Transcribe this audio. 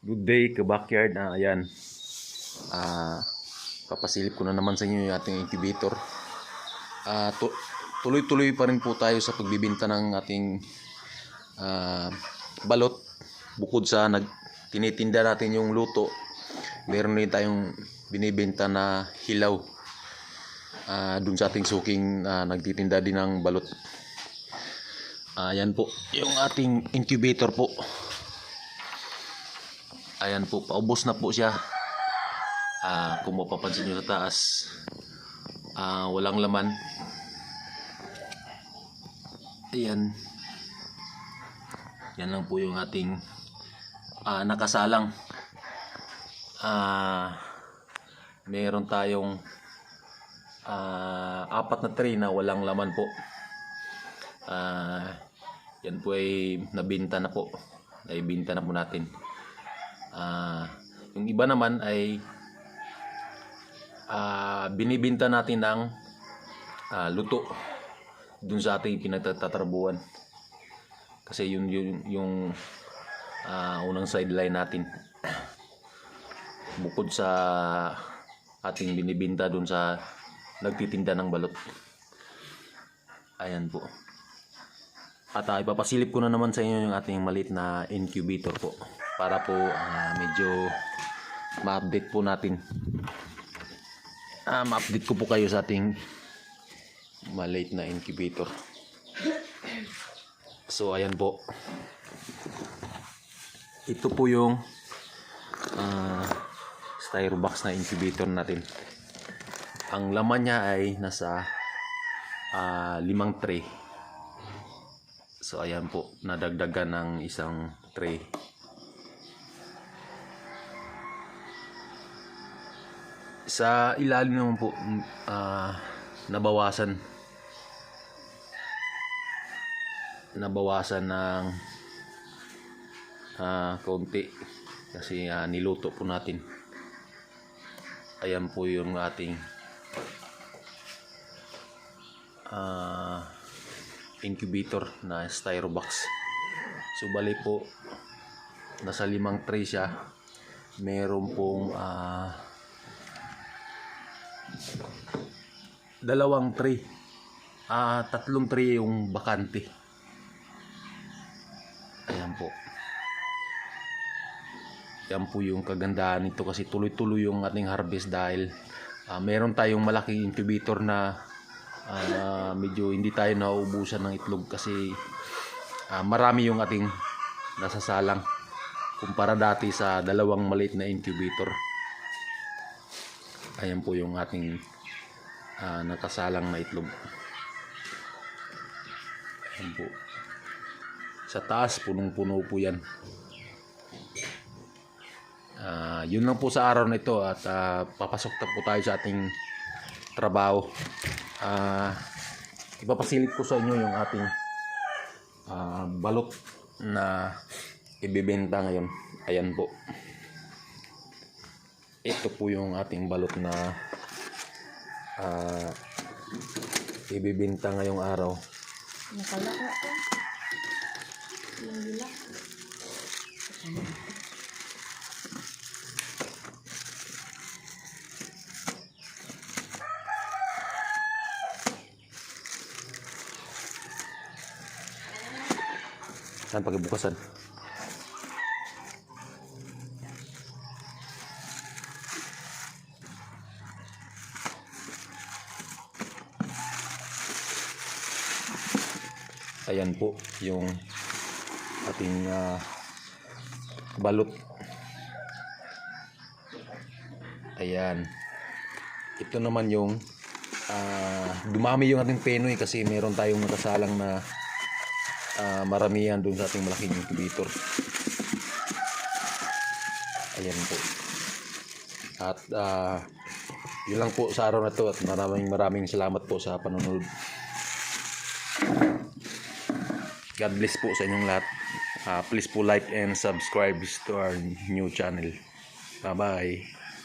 Good day ka backyard. Ayan. Papasilip ko na naman sa inyo yung ating incubator. Tuloy-tuloy pa rin po tayo sa pagbibinta ng ating balot. Bukod sa tinitinda natin yung luto, meron din tayong binibenta na hilaw. Dun sa ating suking nagtitinda din ng balot. Ayan po yung ating incubator po. Ayan po, paubos na po siya. Kung mapapansin nyo sa taas, walang laman. Ayan. Yan lang po yung ating nakasalang. Meron tayong 4 na tray na walang laman po. Yan po ay nabinta na po. Naibinta na po natin. Yung iba naman ay binibinta natin ng luto dun sa ating pinagtatrabuhan, kasi yun yung unang sideline natin, bukod sa ating binibinta dun sa nagtitinda ng balot. Ayan po. At ipapasilip ko na naman sa inyo yung ating maliit na incubator po, para po medyo ma-update po natin. Ma-update ko po kayo sa ating maliit na incubator. So ayan po. Ito po yung styro box na incubator natin. Ang laman niya ay nasa 5 tray. So ayan po, nadagdagan ng isang tray. Sa ilalim naman po, nabawasan ng kaunti kasi niluto po natin. Ayan po yung ating incubator na styro box. So bali po, nasa 5 tray siya. Meron pong 2 tray, 3 tray yung bakante. Ayan po. Yan po yung kagandahan nito, kasi tuloy-tuloy yung ating harvest dahil meron tayong malaking incubator na medyo hindi tayo nauubusan ng itlog, kasi marami yung ating nasasalang kumpara dati sa 2 maliit na incubator. Ayan po yung ating nakasalang na itlog. Ayan po. Sa taas, punong-puno po yan. Yun lang po sa araw na ito, at papasok na po tayo sa ating trabaho. Ipapasilip ko sa inyo yung ating balot na ibibenta ngayon. Ayan po. Ito po yung ating balot na ibibenta ngayong araw. Nakalaka ko. Yung gila. Saan pagbukasan? Ayan po yung ating balot. Ayan. Ito naman yung dumami yung ating penoy, kasi meron tayong nakasalang na maramihan dun sa ating malaking incubator. Ayan po. At yun lang po sa araw na to, at maraming salamat po sa panonood. God bless po sa inyong lahat. Please po like and subscribe to our new channel. Bye bye.